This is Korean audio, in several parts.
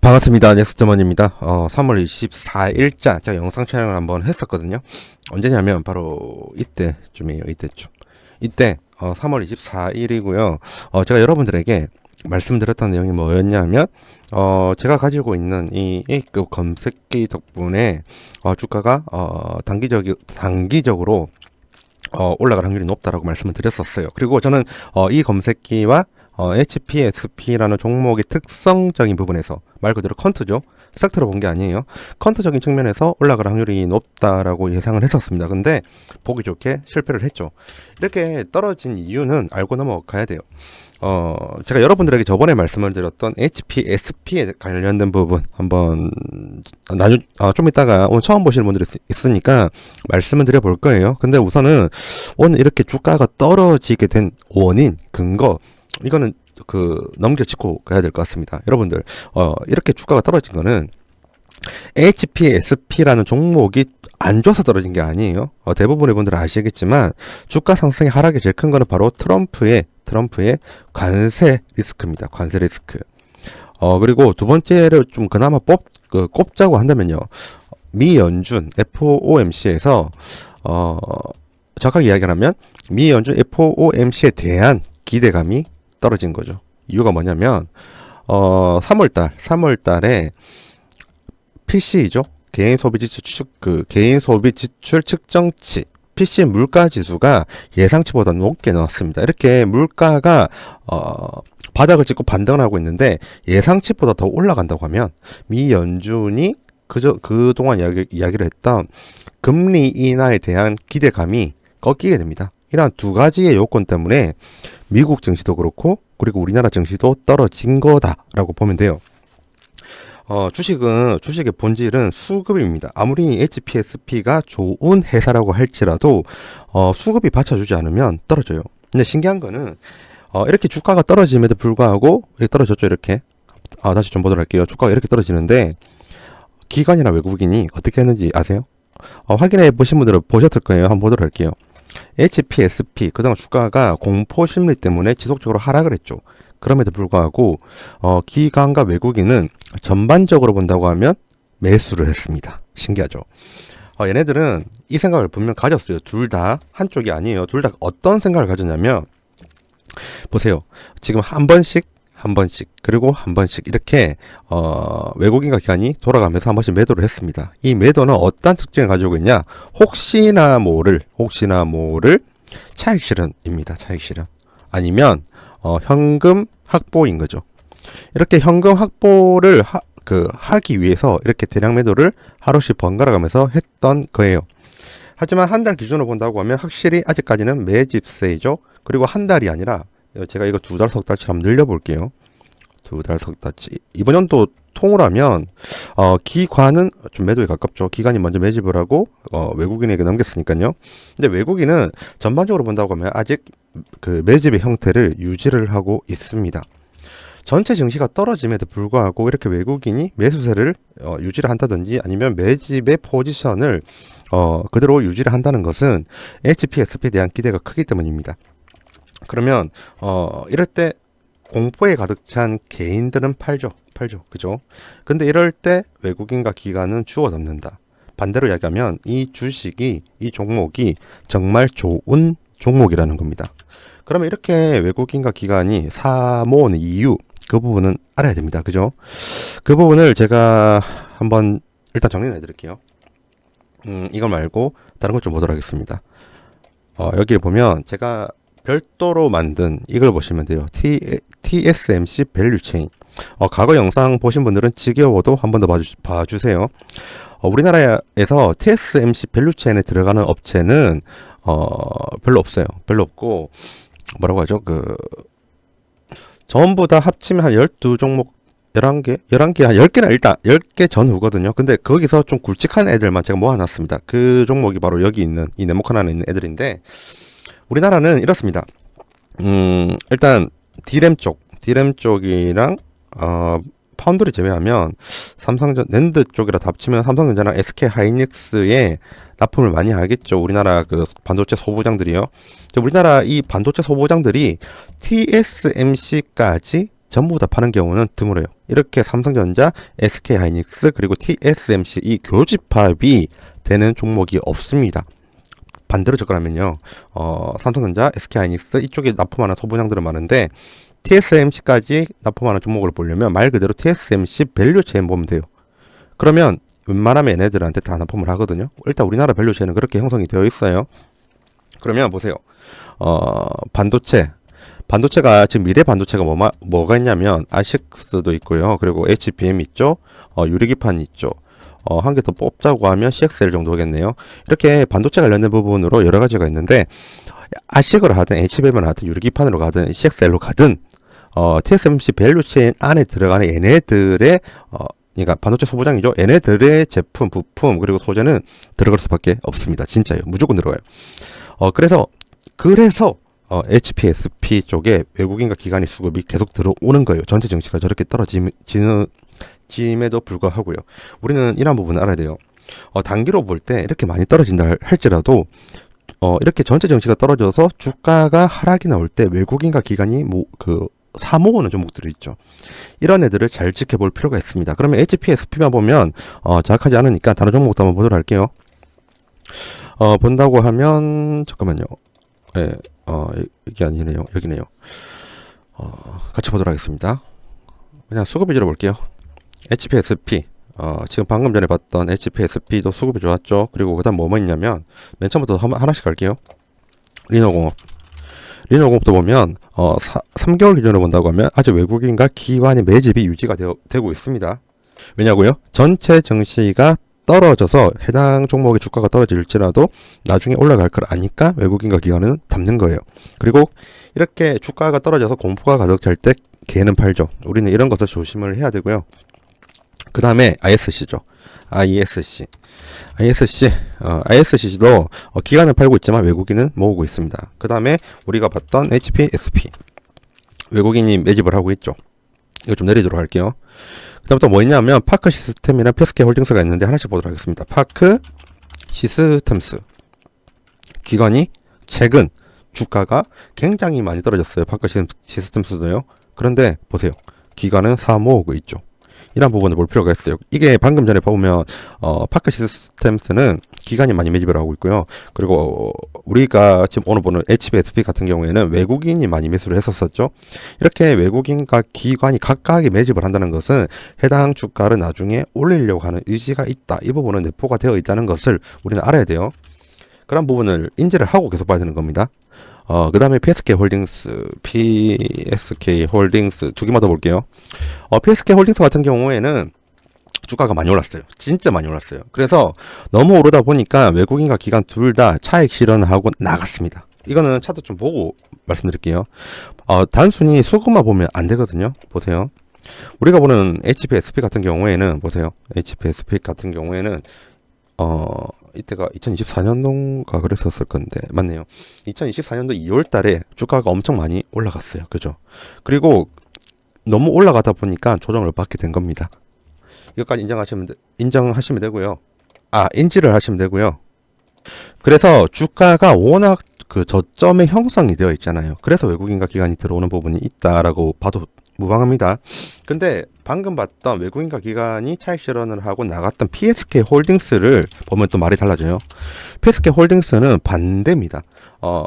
반갑습니다. 넥스트먼입니다. 3월 24일자 제가 영상 촬영을 한번 했었거든요. 언제냐면 바로 이때쯤이에요. 이때쯤. 이때 3월 24일이고요. 제가 여러분들에게 말씀드렸던 내용이 뭐였냐면 제가 가지고 있는 이 A급 검색기 덕분에 주가가 단기적으로 올라갈 확률이 높다라고 말씀을 드렸었어요. 그리고 저는 이 검색기와 HPSP라는 종목의 특성적인 부분에서 말 그대로 퀀트죠. 섹터로 본 게 아니에요. 퀀트적인 측면에서 올라갈 확률이 높다라고 예상을 했었습니다. 근데 보기 좋게 실패를 했죠. 이렇게 떨어진 이유는 알고 넘어가야 돼요. 제가 여러분들에게 저번에 말씀을 드렸던 HPSP에 관련된 부분 한번 좀 이따가 오늘 처음 보시는 분들이 있으니까 말씀을 드려볼 거예요. 근데 우선은 오늘 이렇게 주가가 떨어지게 된 원인, 근거, 이거는 넘겨짚고 가야 될 것 같습니다. 여러분들, 이렇게 주가가 떨어진 거는 HPSP라는 종목이 안 좋아서 떨어진 게 아니에요. 대부분의 분들은 아시겠지만 주가 상승의 하락이 제일 큰 거는 바로 트럼프의 관세 리스크입니다. 관세 리스크. 그리고 두 번째를 좀 그나마 꼽자고 한다면요. 미 연준 FOMC에서 정확하게 이야기하면 미 연준 FOMC에 대한 기대감이 떨어진 거죠. 이유가 뭐냐면 3월달에 PC죠. 개인 소비 지출 측정치 PC 물가 지수가 예상치보다 높게 나왔습니다. 이렇게 물가가 바닥을 찍고 반등을 하고 있는데 예상치보다 더 올라간다고 하면 미 연준이 그동안 이야기를 했던 금리 인하에 대한 기대감이 꺾이게 됩니다. 이러한 두 가지의 요건 때문에 미국 증시도 그렇고 그리고 우리나라 증시도 떨어진 거다라고 보면 돼요. 주식의 본질은 수급입니다. 아무리 HPSP가 좋은 회사라고 할지라도 수급이 받쳐주지 않으면 떨어져요. 근데 신기한 거는 이렇게 주가가 떨어짐에도 불구하고 이렇게 떨어졌죠. 이렇게 다시 좀 보도록 할게요. 주가가 이렇게 떨어지는데 기관이나 외국인이 어떻게 했는지 아세요? 확인해 보신 분들은 보셨을 거예요. 한번 보도록 할게요. HPSP 그동안 주가가 공포 심리 때문에 지속적으로 하락을 했죠. 그럼에도 불구하고 기관과 외국인은 전반적으로 본다고 하면 매수를 했습니다. 신기하죠. 얘네들은 이 생각을 분명 가졌어요. 둘 다 한쪽이 아니에요. 둘 다 어떤 생각을 가졌냐면 보세요. 지금 한 번씩 그리고 한 번씩 이렇게 외국인과 기관이 돌아가면서 한 번씩 매도를 했습니다. 이 매도는 어떤 특징을 가지고 있냐? 혹시나 모를 차익 실현입니다. 차익 실현. 아니면 현금 확보인 거죠. 이렇게 현금 확보를 하기 위해서 이렇게 대량 매도를 하루씩 번갈아 가면서 했던 거예요. 하지만 한 달 기준으로 본다고 하면 확실히 아직까지는 매집세이죠. 그리고 한 달이 아니라 제가 이거 두 달, 석 달치 한번 늘려볼게요. 두 달, 석 달치. 이번 연도 통을 하면 기관은 좀 매도에 가깝죠. 기관이 먼저 매집을 하고 외국인에게 넘겼으니까요. 근데 외국인은 전반적으로 본다고 하면 아직 그 매집의 형태를 유지를 하고 있습니다. 전체 증시가 떨어짐에도 불구하고 이렇게 외국인이 매수세를 유지를 한다든지 아니면 매집의 포지션을 그대로 유지를 한다는 것은 HPSP에 대한 기대가 크기 때문입니다. 그러면 이럴 때 공포에 가득 찬 개인들은 팔죠. 그죠? 근데 이럴 때 외국인과 기관은 주워 담는다. 반대로 이야기하면 이 종목이 정말 좋은 종목이라는 겁니다. 그러면 이렇게 외국인과 기관이 사모으는 이유, 그 부분은 알아야 됩니다. 그죠? 그 부분을 제가 한번 일단 정리를 해드릴게요. 이걸 말고 다른 것 좀 보도록 하겠습니다. 여기에 보면 제가 별도로 만든 이걸 보시면 돼요. TSMC 밸류 체인. 과거 영상 보신 분들은 지겨워도 한 번 더 봐주세요. 우리나라에서 TSMC 밸류 체인에 들어가는 업체는 별로 없어요. 별로 없고 뭐라고 하죠? 전부 다 합치면 한 12종목 11개 한 10개나 일단 10개 전후거든요. 근데 거기서 좀 굵직한 애들만 제가 모아놨습니다. 그 종목이 바로 여기 있는 이 네모칸 안에 있는 애들인데 우리나라는 이렇습니다. 일단 디램 쪽이랑 파운드리 제외하면 낸드 쪽이라 다 합치면 삼성전자랑 SK 하이닉스에 납품을 많이 하겠죠. 우리나라 그 반도체 소부장들이요. 우리나라 이 반도체 소부장들이 TSMC까지 전부 다 파는 경우는 드물어요. 이렇게 삼성전자, SK하이닉스 그리고 TSMC 이 교집합이 되는 종목이 없습니다. 반대로 접근하면요, 삼성전자, SK하이닉스 이쪽에 납품하는 소분량들은 많은데 TSMC까지 납품하는 종목을 보려면 말 그대로 TSMC 밸류체인 보면 돼요. 그러면 웬만하면 얘네들한테 다 납품을 하거든요. 일단 우리나라 밸류체는 그렇게 형성이 되어 있어요. 그러면 보세요. 반도체가 지금 미래 반도체가 뭐가 있냐면 아식스도 있고요. 그리고 HBM 있죠. 유리기판 있죠. 한 개 더 뽑자고 하면 CXL 정도겠네요. 이렇게 반도체 관련된 부분으로 여러 가지가 있는데 아식으로 하든 HBM을 하든 유리기판으로 가든 CXL로 가든 TSMC 밸류체인 안에 들어가는 얘네들의 그러니까 반도체 소부장이죠. 얘네들의 제품, 부품 그리고 소재는 들어갈 수밖에 없습니다. 진짜요. 무조건 들어가요. 그래서 HPSP 쪽에 외국인과 기관의 수급이 계속 들어오는 거예요. 전체 증시가 저렇게 떨어짐에도 불구하고요. 우리는 이런 부분을 알아야 돼요. 단기로 볼 때 이렇게 많이 떨어진다 할지라도 이렇게 전체 증시가 떨어져서 주가가 하락이 나올 때 외국인과 기관이 사모으는 종목들이 있죠. 이런 애들을 잘 지켜볼 필요가 있습니다. 그러면 HPSP만 보면 정확하지 않으니까 다른 종목도 한번 보도록 할게요. 본다고 하면 잠깐만요. 네, 이게 아니네요. 여기네요. 같이 보도록 하겠습니다. 그냥 수급 위주로 볼게요. HPSP. 지금 방금 전에 봤던 HPSP도 수급이 좋았죠. 그리고 그 다음 뭐뭐 있냐면 맨 처음부터 하나씩 갈게요. 리노공업도 보면 3개월 기준으로 본다고 하면 아직 외국인과 기관의 매집이 유지가 되고 있습니다. 왜냐고요? 전체 증시가 떨어져서 해당 종목의 주가가 떨어질지라도 나중에 올라갈 걸 아니까 외국인과 기관은 담는 거예요. 그리고 이렇게 주가가 떨어져서 공포가 가득 찰 때 개는 팔죠. 우리는 이런 것을 조심을 해야 되고요. 그 다음에 ISC죠. ISC도 기관은 팔고 있지만 외국인은 모으고 있습니다. 그 다음에 우리가 봤던 HPSP 외국인이 매집을 하고 있죠. 이거 좀 내리도록 할게요. 그 다음부터 뭐 있냐면 파크 시스템이랑 PSK 홀딩스가 있는데 하나씩 보도록 하겠습니다. 파크 시스템스 기관이 최근 주가가 굉장히 많이 떨어졌어요. 파크 시스템스도요. 그런데 보세요. 기관은 모으고 있죠. 이런 부분을 볼 필요가 있어요. 이게 방금 전에 보면 파크 시스템스는 기관이 많이 매집을 하고 있고요. 그리고 우리가 지금 오늘 보는 HPSP 같은 경우에는 외국인이 많이 매수를 했었었죠. 이렇게 외국인과 기관이 각각의 매집을 한다는 것은 해당 주가를 나중에 올리려고 하는 의지가 있다. 이 부분은 내포가 되어 있다는 것을 우리는 알아야 돼요. 그런 부분을 인지를 하고 계속 봐야 되는 겁니다. 그 다음에 PSK 홀딩스 두 개만 더 볼게요. PSK 홀딩스 같은 경우에는 주가가 많이 올랐어요. 진짜 많이 올랐어요. 그래서 너무 오르다 보니까 외국인과 기관 둘 다 차익 실현을 하고 나갔습니다. 이거는 차트 좀 보고 말씀드릴게요. 단순히 수급만 보면 안 되거든요. 보세요. 우리가 보는 HPSP 같은 경우에는 보세요. HPSP 같은 경우에는 이때가 2024년도인가 그랬었을 건데 맞네요. 2024년도 2월 달에 주가가 엄청 많이 올라갔어요. 그죠? 그리고 너무 올라가다 보니까 조정을 받게 된 겁니다. 이것까지 인정하시면 되고요. 인지를 하시면 되고요. 그래서 주가가 워낙 그 저점에 형성이 되어 있잖아요. 그래서 외국인과 기관이 들어오는 부분이 있다라고 봐도 무방합니다. 근데 방금 봤던 외국인과 기관이 차익 실현을 하고 나갔던 PSK 홀딩스를 보면 또 말이 달라져요. PSK 홀딩스는 반대입니다.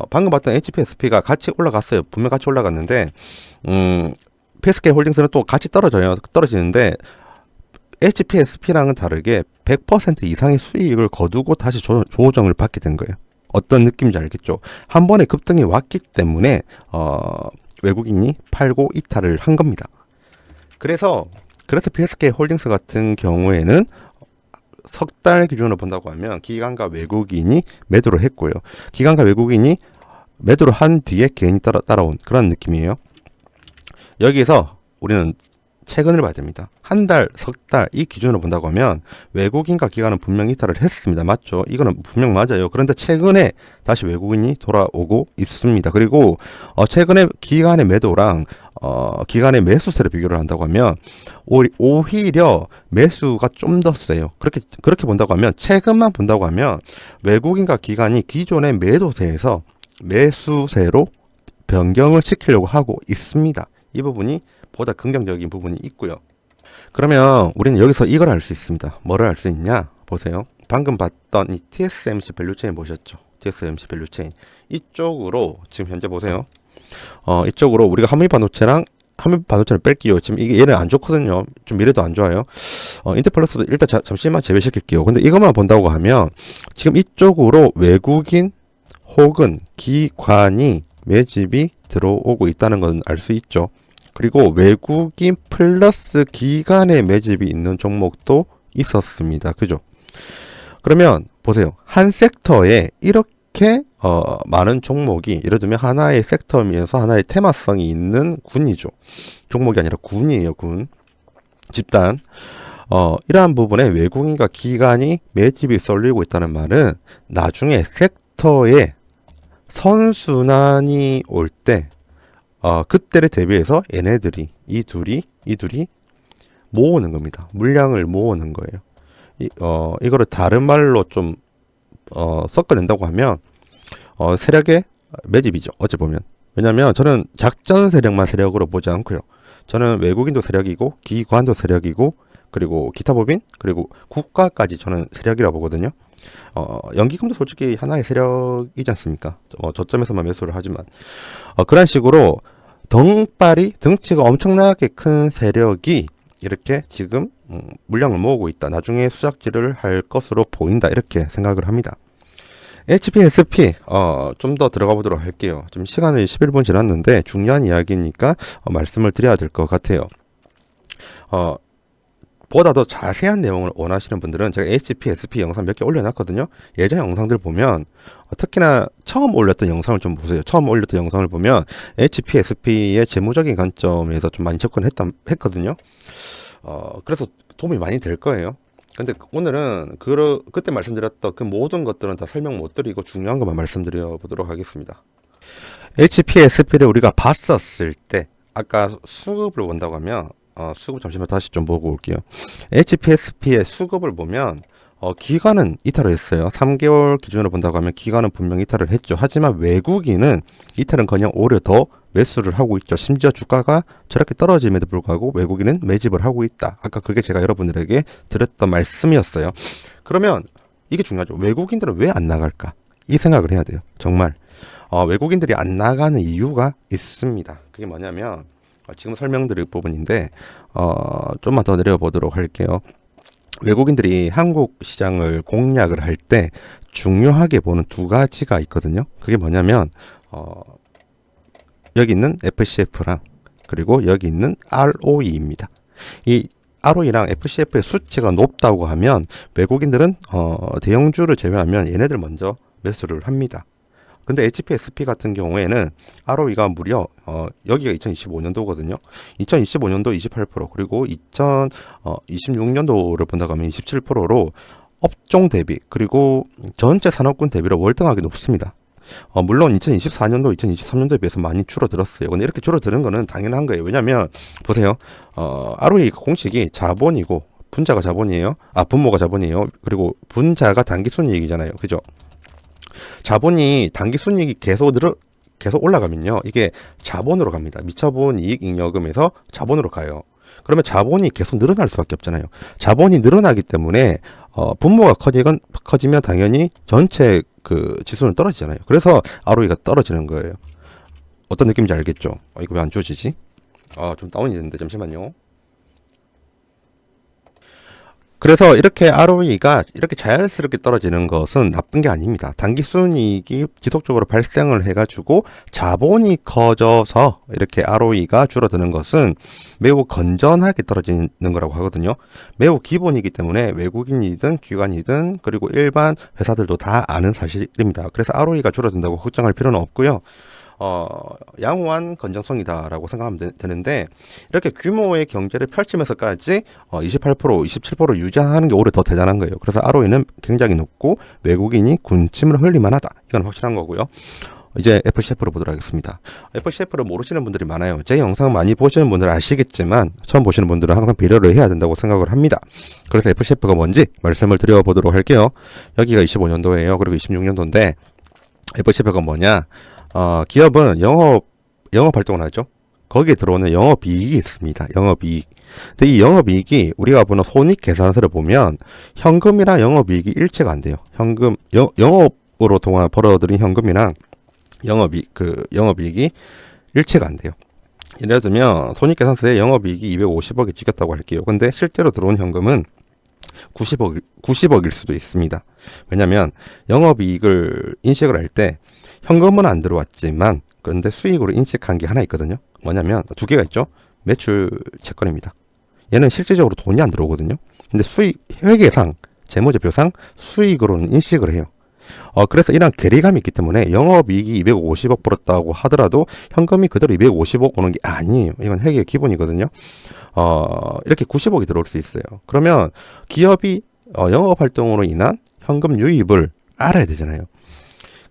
방금 봤던 HPSP가 같이 올라갔어요. 분명 같이 올라갔는데 PSK 홀딩스는 또 같이 떨어지는데 HPSP랑은 다르게 100% 이상의 수익을 거두고 다시 조정을 받게 된 거예요. 어떤 느낌인지 알겠죠? 한 번에 급등이 왔기 때문에 외국인이 팔고 이탈을 한 겁니다. 그래서 PSK 홀딩스 같은 경우에는 석 달 기준으로 본다고 하면 기관과 외국인이 매도를 했고요. 기관과 외국인이 매도를 한 뒤에 개인이 따라온 그런 느낌이에요. 여기서 우리는 최근을 봐야 됩니다. 한 달, 석 달 이 기준으로 본다고 하면 외국인과 기관은 분명히 이탈을 했습니다. 맞죠? 이거는 분명 맞아요. 그런데 최근에 다시 외국인이 돌아오고 있습니다. 그리고 최근에 기관의 매도랑 기관의 매수세를 비교를 한다고 하면 오히려 매수가 좀 더 세요. 그렇게 본다고 하면 최근만 본다고 하면 외국인과 기관이 기존의 매도세에서 매수세로 변경을 시키려고 하고 있습니다. 이 부분이 보다 긍정적인 부분이 있고요. 그러면 우리는 여기서 이걸 알 수 있습니다. 뭐를 알 수 있냐? 보세요. 방금 봤던 이 TSMC 밸류체인 보셨죠? TSMC 밸류체인 이쪽으로 지금 현재 보세요. 이쪽으로 우리가 한미 반도체를 뺄게요. 지금 이게 얘는 안 좋거든요. 좀 미래도 안 좋아요. 인텔플러스도 일단 잠시만 제외시킬게요. 근데 이것만 본다고 하면 지금 이쪽으로 외국인 혹은 기관이 매집이 들어오고 있다는 건 알 수 있죠. 그리고 외국인 플러스 기관의 매집이 있는 종목도 있었습니다. 그죠? 그러면 보세요. 한 섹터에 이렇게 많은 종목이 예를 들면 하나의 섹터면서 하나의 테마성이 있는 군이죠. 종목이 아니라 군이에요. 군. 집단. 이러한 부분에 외국인과 기관이 매집이 쏠리고 있다는 말은 나중에 섹터에 선순환이 올 때 그때를 대비해서 얘네들이 이 둘이 모으는 겁니다. 물량을 모으는 거예요. 이거를 다른 말로 좀 섞어낸다고 하면 세력의 매집이죠. 어찌 보면. 왜냐면 저는 작전 세력만 세력으로 보지 않고요. 저는 외국인도 세력이고 기관도 세력이고 그리고 기타 법인 그리고 국가까지 저는 세력이라고 보거든요. 연기금도 솔직히 하나의 세력이지 않습니까? 저점에서만 매수를 하지만 그런 식으로 덩치가 엄청나게 큰 세력이 이렇게 지금 물량을 모으고 있다. 나중에 수작질을 할 것으로 보인다. 이렇게 생각을 합니다. HPSP 좀 더 들어가 보도록 할게요. 좀 시간이 11분 지났는데 중요한 이야기니까 말씀을 드려야 될 것 같아요. 보다 더 자세한 내용을 원하시는 분들은 제가 HPSP 영상 몇 개 올려놨거든요. 예전 영상들 보면 특히나 처음 올렸던 영상을 좀 보세요. 처음 올렸던 영상을 보면 HPSP의 재무적인 관점에서 좀 많이 접근했거든요. 그래서 도움이 많이 될 거예요. 근데 오늘은 그때 말씀드렸던 그 모든 것들은 다 설명 못 드리고 중요한 것만 말씀드려 보도록 하겠습니다. HPSP를 우리가 봤었을 때 아까 수급을 본다고 하면 수급 잠시만 다시 좀 보고 올게요. HPSP의 수급을 보면 기관은 이탈을 했어요. 3개월 기준으로 본다고 하면 기관은 분명히 이탈을 했죠. 하지만 외국인은 이탈은커녕 오히려 더 매수를 하고 있죠. 심지어 주가가 저렇게 떨어짐에도 불구하고 외국인은 매집을 하고 있다. 아까 그게 제가 여러분들에게 드렸던 말씀이었어요. 그러면 이게 중요하죠. 외국인들은 왜 안 나갈까? 이 생각을 해야 돼요. 정말 외국인들이 안 나가는 이유가 있습니다. 그게 뭐냐면 지금 설명드릴 부분인데 좀만 더 내려보도록 할게요. 외국인들이 한국 시장을 공략을 할 때 중요하게 보는 두 가지가 있거든요. 그게 뭐냐면 여기 있는 FCF랑 그리고 여기 있는 ROE입니다. 이 ROE랑 FCF의 수치가 높다고 하면 외국인들은 대형주를 제외하면 얘네들 먼저 매수를 합니다. 근데 HPSP 같은 경우에는 ROE가 무려 여기가 2025년도거든요. 2025년도 28% 그리고 2026년도를 본다고 하면 27%로 업종 대비 그리고 전체 산업군 대비로 월등하게 높습니다. 물론 2024년도, 2023년도에 비해서 많이 줄어들었어요. 근데 이렇게 줄어드는 거는 당연한 거예요. 왜냐면 보세요. ROE 공식이 자본이고 분자가 자본이에요. 분모가 자본이에요. 그리고 분자가 당기순이익이잖아요. 그죠? 자본이 당기순이익이 계속 올라가면요. 이게 자본으로 갑니다. 미처분 이익 잉여금에서 자본으로 가요. 그러면 자본이 계속 늘어날 수밖에 없잖아요. 자본이 늘어나기 때문에 분모가 커지면 당연히 전체 그 지수는 떨어지잖아요. 그래서 ROE가 떨어지는 거예요. 어떤 느낌인지 알겠죠? 이거 왜 안 주어지지? 좀 다운이 됐는데 잠시만요. 그래서 이렇게 ROE가 이렇게 자연스럽게 떨어지는 것은 나쁜 게 아닙니다. 단기순이익이 지속적으로 발생을 해가지고 자본이 커져서 이렇게 ROE가 줄어드는 것은 매우 건전하게 떨어지는 거라고 하거든요. 매우 기본이기 때문에 외국인이든 기관이든 그리고 일반 회사들도 다 아는 사실입니다. 그래서 ROE가 줄어든다고 걱정할 필요는 없고요. 양호한 건전성이다라고 생각하면 되는데 이렇게 규모의 경제를 펼치면서까지 28%, 27% 유지하는 게 오히려 더 대단한 거예요. 그래서 ROE는 굉장히 높고 외국인이 군침을 흘릴만하다. 이건 확실한 거고요. 이제 FCF로 보도록 하겠습니다. FCF를 모르시는 분들이 많아요. 제 영상 많이 보시는 분들은 아시겠지만 처음 보시는 분들은 항상 배려를 해야 된다고 생각을 합니다. 그래서 FCF가 뭔지 말씀을 드려보도록 할게요. 여기가 25년도예요. 그리고 26년도인데 FCF가 뭐냐? 기업은 영업 활동을 하죠. 거기에 들어오는 영업이익이 있습니다. 영업이익. 근데 이 영업이익이 우리가 보는 손익계산서를 보면 현금이랑 영업이익이 일치가 안 돼요. 현금, 영업으로 동안 벌어들인 현금이랑 영업이익이 일치가 안 돼요. 예를 들면 손익계산서에 영업이익이 250억이 찍혔다고 할게요. 근데 실제로 들어온 현금은 90억일 수도 있습니다. 왜냐면 영업이익을 인식을 할 때 현금은 안 들어왔지만 그런데 수익으로 인식한 게 하나 있거든요. 뭐냐면 두 개가 있죠. 매출 채권입니다. 얘는 실질적으로 돈이 안 들어오거든요. 근데 회계상, 재무제표상 수익으로는 인식을 해요. 그래서 이런 괴리감이 있기 때문에 영업이익이 250억 벌었다고 하더라도 현금이 그대로 250억 오는 게 아니에요. 이건 회계의 기본이거든요. 이렇게 90억이 들어올 수 있어요. 그러면 기업이 영업활동으로 인한 현금 유입을 알아야 되잖아요.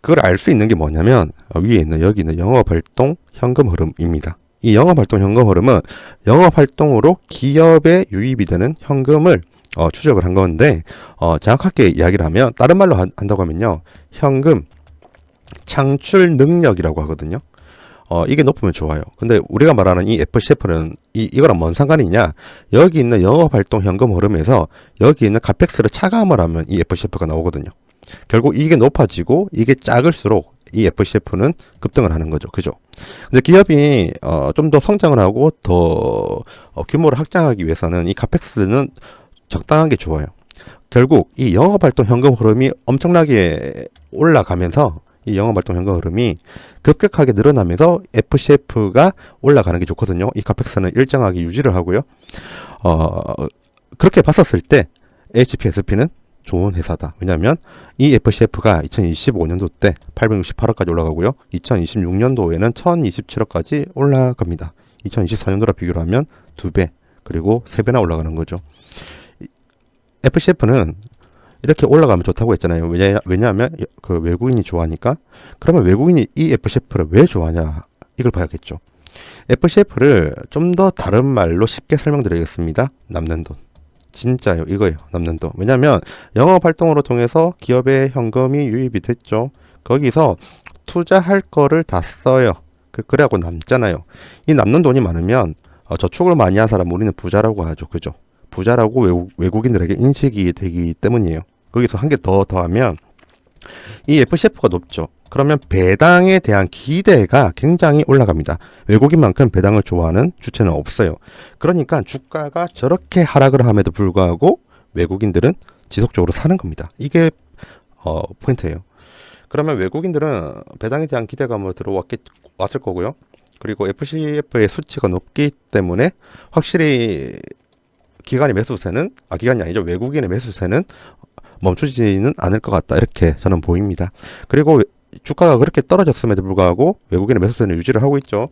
그걸 알 수 있는 게 뭐냐면 위에 있는 여기 있는 영업활동 현금 흐름입니다. 이 영업활동 현금 흐름은 영업활동으로 기업에 유입이 되는 현금을 추적을 한 건데 정확하게 이야기를 하면 다른 말로 한다고 하면요. 현금 창출 능력이라고 하거든요. 이게 높으면 좋아요. 근데 우리가 말하는 이 FCF는 이거랑 뭔 상관이 있냐? 여기 있는 영업활동 현금 흐름에서 여기 있는 카펙스를 차감을 하면 이 FCF가 나오거든요. 결국 이게 높아지고 이게 작을수록 이 FCF는 급등을 하는 거죠. 그죠? 근데 기업이 좀 더 성장을 하고 더 규모를 확장하기 위해서는 이 카펙스는 적당한 게 좋아요. 결국 이 영업활동 현금 흐름이 엄청나게 올라가면서 이 영업활동 현금 흐름이 급격하게 늘어나면서 FCF가 올라가는 게 좋거든요. 이 카펙스는 일정하게 유지를 하고요. 그렇게 봤었을 때 HPSP는 좋은 회사다. 왜냐하면 이 FCF가 2025년도 때 868억까지 올라가고요. 2026년도에는 1027억까지 올라갑니다. 2024년도랑 비교를 하면 2배 그리고 3배나 올라가는 거죠. FCF는 이렇게 올라가면 좋다고 했잖아요. 왜냐하면 그 외국인이 좋아하니까. 그러면 외국인이 이 FCF를 왜 좋아하냐 이걸 봐야겠죠. FCF를 좀 더 다른 말로 쉽게 설명드리겠습니다. 남는 돈. 진짜요. 이거예요. 남는 돈. 왜냐하면 영업활동으로 통해서 기업에 현금이 유입이 됐죠. 거기서 투자할 거를 다 써요. 그래갖고 남잖아요. 이 남는 돈이 많으면 저축을 많이 한 사람 우리는 부자라고 하죠. 그죠? 부자라고 외국인들에게 인식이 되기 때문이에요. 거기서 한 개 더하면 이 FCF가 높죠. 그러면 배당에 대한 기대가 굉장히 올라갑니다. 외국인만큼 배당을 좋아하는 주체는 없어요. 그러니까 주가가 저렇게 하락을 함에도 불구하고 외국인들은 지속적으로 사는 겁니다. 이게 포인트예요. 그러면 외국인들은 배당에 대한 기대감으로 왔을 거고요. 그리고 FCF의 수치가 높기 때문에 확실히 기관이 기관이 아니죠. 외국인의 매수세는 멈추지는 않을 것 같다. 이렇게 저는 보입니다. 그리고 주가가 그렇게 떨어졌음에도 불구하고 외국인의 매수세는 유지를 하고 있죠.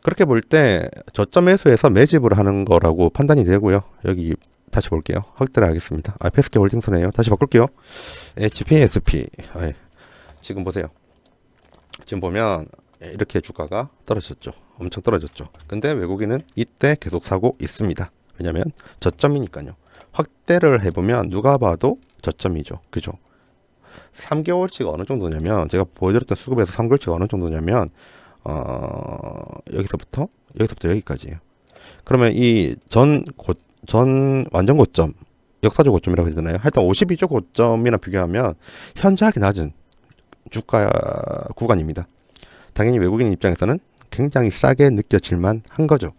그렇게 볼 때 저점 매수에서 매집을 하는 거라고 판단이 되고요. 여기 다시 볼게요. 확대를 하겠습니다. 페스케 홀딩스네요. 다시 바꿀게요. HPSP. 지금 보세요. 지금 보면 이렇게 주가가 떨어졌죠. 엄청 떨어졌죠. 근데 외국인은 이때 계속 사고 있습니다. 왜냐면 저점이니까요. 확대를 해보면 누가 봐도 저점이죠. 그죠? 3개월치가 어느 정도냐면 제가 보여드렸던 수급에서 3개월치가 어느 정도냐면 여기서부터 여기까지예요. 그러면 이 완전 고점, 역사적 고점이라고 하잖아요. 하여튼 52조 고점이랑 비교하면 현저하게 낮은 주가 구간입니다. 당연히 외국인 입장에서는 굉장히 싸게 느껴질만 한 거죠.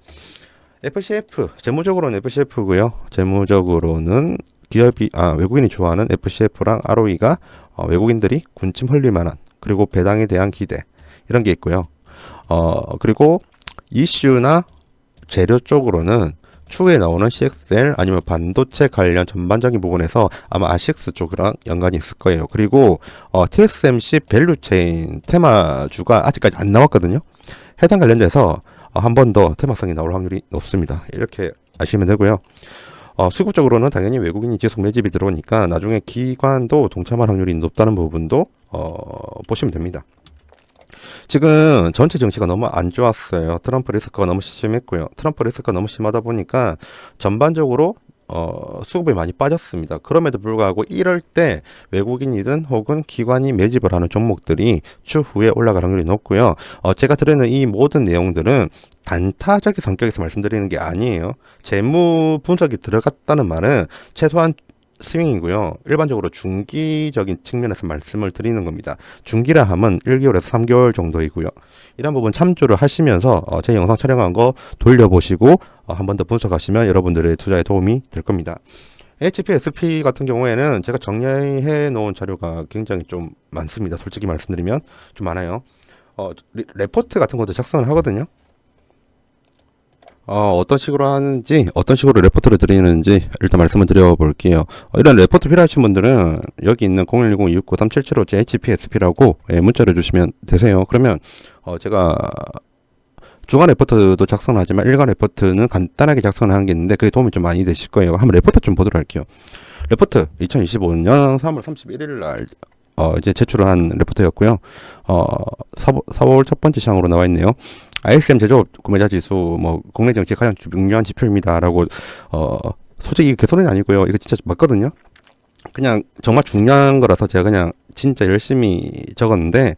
FCF, 재무적으로는 FCF고요. 재무적으로는 외국인이 좋아하는 FCF랑 ROE가 외국인들이 군침 흘릴 만한, 그리고 배당에 대한 기대, 이런 게 있고요. 그리고 이슈나 재료 쪽으로는 추후에 나오는 CXL 아니면 반도체 관련 전반적인 부분에서 아마 아식스 쪽이랑 연관이 있을 거예요. 그리고 TSMC 밸류체인 테마주가 아직까지 안 나왔거든요. 해당 관련돼서 한 번 더 테마성이 나올 확률이 높습니다. 이렇게 아시면 되고요. 수급적으로는 당연히 외국인이 계속 매집이 들어오니까 나중에 기관도 동참할 확률이 높다는 부분도 보시면 됩니다. 지금 전체 정치가 너무 안 좋았어요. 트럼프 리스크가 너무 심했고요. 트럼프 리스크가 너무 심하다 보니까 전반적으로 수급이 많이 빠졌습니다. 그럼에도 불구하고 이럴 때 외국인이든 혹은 기관이 매집을 하는 종목들이 추후에 올라갈 확률이 높고요. 제가 드리는 이 모든 내용들은 단타적인 성격에서 말씀드리는 게 아니에요. 재무 분석이 들어갔다는 말은 최소한 스윙이고요. 일반적으로 중기적인 측면에서 말씀을 드리는 겁니다. 중기라 함은 1개월에서 3개월 정도이고요. 이런 부분 참조를 하시면서 제 영상 촬영한 거 돌려보시고 한 번 더 분석하시면 여러분들의 투자에 도움이 될 겁니다. HPSP 같은 경우에는 제가 정리해 놓은 자료가 굉장히 좀 많습니다. 솔직히 말씀드리면 좀 많아요. 레포트 같은 것도 작성을 하거든요. 어떤 식으로 하는지, 어떤 식으로 레포트를 드리는지 일단 말씀을 드려볼게요. 이런 레포트 필요하신 분들은 여기 있는 0110-269-3775 HPSP라고 문자를 주시면 되세요. 그러면 제가 주간 레포트도 작성을 하지만 일간 레포트는 간단하게 작성을 하는 게 있는데 그게 도움이 좀 많이 되실 거예요. 한번 레포트 좀 보도록 할게요. 레포트 2025년 3월 31일 날 이제 제출을 한 레포트였고요. 4월 첫 번째 시장으로 나와 있네요. ISM 제조업 구매자 지수 뭐 국내 정책 가장 중요한 지표입니다라고 솔직히 개소리는 아니고요. 이거 진짜 맞거든요. 그냥 정말 중요한 거라서 제가 그냥 진짜 열심히 적었는데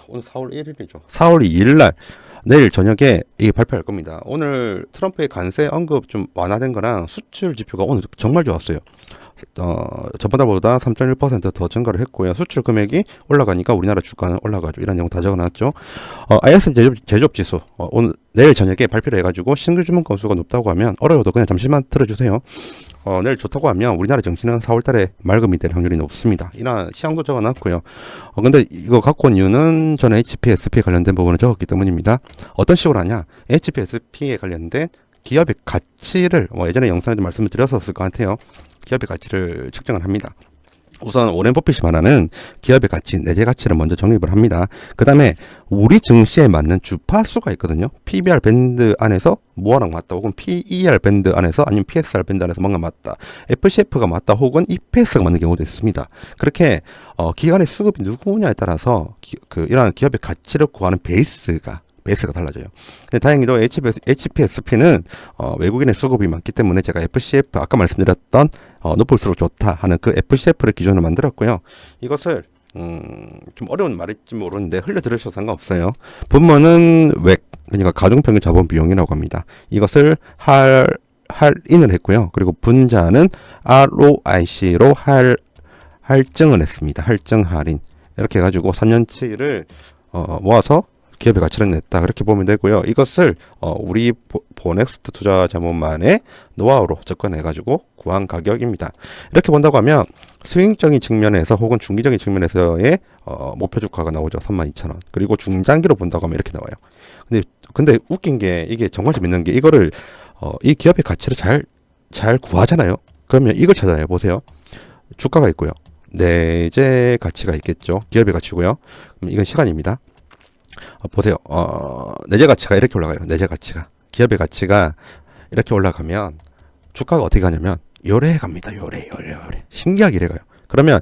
오늘 4월 1일이죠. 4월 2일 날 내일 저녁에 이게 발표할 겁니다. 오늘 트럼프의 관세 언급 좀 완화된 거랑 수출 지표가 오늘 정말 좋았어요. 저번 달보다 3.1%더 증가를 했고요. 수출 금액이 올라가니까 우리나라 주가는 올라가죠. 이런 내용 다 적어놨죠. ISM 제조업 지수 오늘 내일 저녁에 발표를 해가지고 신규 주문 건수가 높다고 하면 어려워도 그냥 잠시만 들어주세요. 내일 좋다고 하면 우리나라 정시는 4월달에 맑음이 될 확률이 높습니다. 이런 시향도 적어놨고요. 근데 이거 갖고 온 이유는 저는 HPSP에 관련된 부분을 적었기 때문입니다. 어떤 식으로 하냐? HPSP에 관련된 기업의 가치를 예전에 영상에도 말씀을 드렸었을 것 같아요. 기업의 가치를 측정을 합니다. 우선 오렌 버핏이 말하는 기업의 가치, 내재 가치를 먼저 정립을 합니다. 그 다음에 우리 증시에 맞는 주파수가 있거든요. PBR 밴드 안에서 뭐랑 맞다, 혹은 PER 밴드 안에서, 아니면 PSR 밴드 안에서 뭔가 맞다, FCF가 맞다, 혹은 EPS가 맞는 경우도 있습니다. 그렇게 기관의 수급이 누구냐에 따라서 이러한 기업의 가치를 구하는 베이스가 달라져요. 근데 다행히도 HPSP는 외국인의 수급이 많기 때문에 제가 FCF 아까 말씀드렸던 높을수록 좋다 하는 그 FCF를 기준으로 만들었고요. 이것을 좀 어려운 말일지 모르는데 흘려 들으셔도 상관없어요. 분모는 웩, 그러니까 가중평균 자본 비용이라고 합니다. 이것을 할인을 했고요. 그리고 분자는 ROIC로 할증을 했습니다. 할증 할인 이렇게 해가지고 3년치를 모아서 기업의 가치를 냈다, 그렇게 보면 되고요. 이것을 우리 보넥스트 투자자문만의 노하우로 접근해가지고 구한 가격입니다. 이렇게 본다고 하면 스윙적인 측면에서 혹은 중기적인 측면에서의 목표 주가가 나오죠. 32,000원. 그리고 중장기로 본다고 하면 이렇게 나와요. 근데 웃긴 게, 이게 정말 재밌는 게, 이거를 이 기업의 가치를 잘 구하잖아요. 그러면 이걸 찾아요. 보세요. 주가가 있고요. 내재 가치가 있겠죠. 기업의 가치고요. 그럼 이건 시간입니다. 보세요. 내재 가치가 이렇게 올라가요. 내재 가치가. 기업의 가치가 이렇게 올라가면 주가가 어떻게 가냐면 요래 갑니다. 요래. 신기하게 이래 가요. 그러면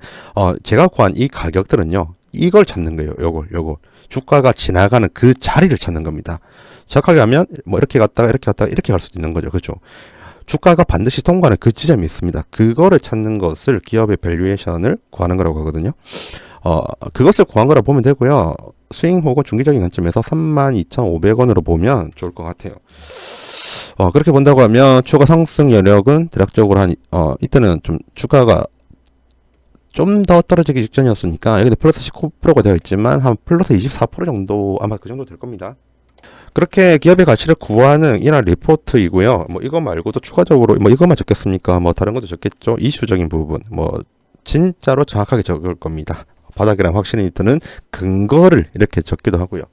제가 구한 이 가격들은요, 이걸 찾는 거예요. 요걸. 주가가 지나가는 그 자리를 찾는 겁니다. 정확하게 하면 뭐 이렇게 갔다가 이렇게 갈 수도 있는 거죠. 그렇죠? 주가가 반드시 통과하는 그 지점이 있습니다. 그거를 찾는 것을 기업의 밸류에이션을 구하는 거라고 하거든요. 그것을 구한 거라 보면 되고요. 스윙 혹은 중기적인 관점에서 32,500원으로 보면 좋을 것 같아요. 그렇게 본다고 하면 추가 상승 여력은 대략적으로 이때는 좀 주가가 좀 더 떨어지기 직전이었으니까 여기도 플러스 19%가 되어 있지만 한 플러스 24% 정도, 아마 그 정도 될 겁니다. 그렇게 기업의 가치를 구하는 이런 리포트이고요. 뭐 이거 말고도 추가적으로 뭐 이것만 적겠습니까? 뭐 다른 것도 적겠죠. 이슈적인 부분, 뭐 진짜로 정확하게 적을 겁니다. 바닥이랑 확신이 드는 근거를 이렇게 적기도 하고요.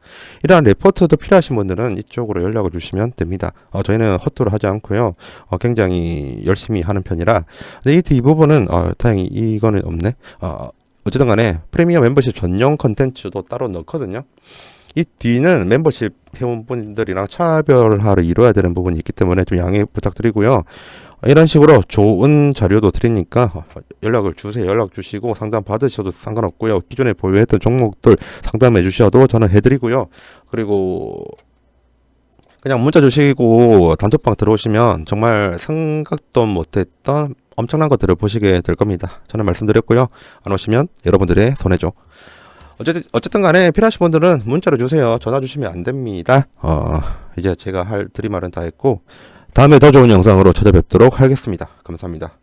이러한 레포트도 필요하신 분들은 이쪽으로 연락을 주시면 됩니다. 저희는 헛도를 하지 않고요. 굉장히 열심히 하는 편이라. 근데 이 부분은 다행히 이거는 없네. 어쨌든 간에 프리미엄 멤버십 전용 컨텐츠도 따로 넣거든요. 이 뒤는 멤버십 회원분들이랑 차별화를 이루어야 되는 부분이 있기 때문에 좀 양해 부탁드리고요. 이런 식으로 좋은 자료도 드리니까 연락을 주세요. 연락 주시고 상담 받으셔도 상관없고요. 기존에 보유했던 종목들 상담해 주셔도 저는 해드리고요. 그리고 그냥 문자 주시고 단톡방 들어오시면 정말 생각도 못했던 엄청난 것들을 보시게 될 겁니다. 저는 말씀드렸고요. 안 오시면 여러분들의 손해죠. 어쨌든 간에 필요하신 분들은 문자로 주세요. 전화 주시면 안 됩니다. 이제 제가 할 드릴 말은 다 했고, 다음에 더 좋은 영상으로 찾아뵙도록 하겠습니다. 감사합니다.